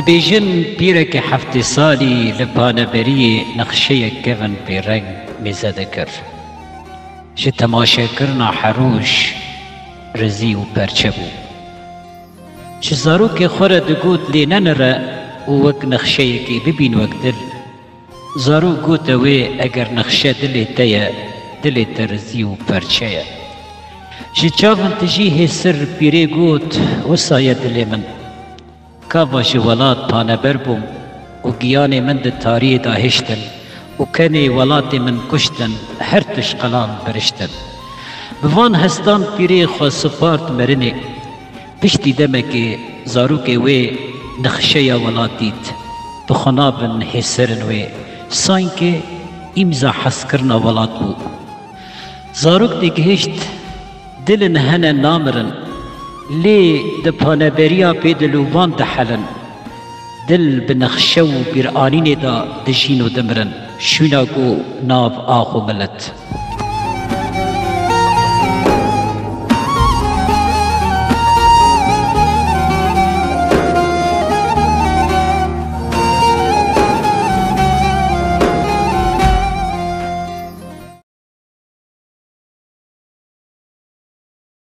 دبیجن پیرک هفت سالی لپانبری نقشه کون پیرنگ میزده کر چه تماشا کرنا حروش رزی و پرچه بو چه زاروک خورد گوت لی ننره و وک نقشه کی ببین وک دل زارو گوت وی اگر نقشه دلی تیه دلی ترزی و پرچه چه چاون تجیه سر پیره گوت و سایه دلی من کاواش ولاد پانبر بوم و گیان من ده تاری داهشتن و کنی ولاد من کشتن هر تشقلان برشتن بوان هستان پیری خوا سپارت مرنه پشتی دمکی زاروک وی نخشه یا ولاد دید بخنابن حسرن وی ساین که امزا حس کرنا ولاد بو زاروک دیگهشت دلن هنه نامرن لی ده پانبریا پیدلووان ده حلن دل بنخشه و بیرآنین دا دجین و دمرن شونا گو ناف آخو ملت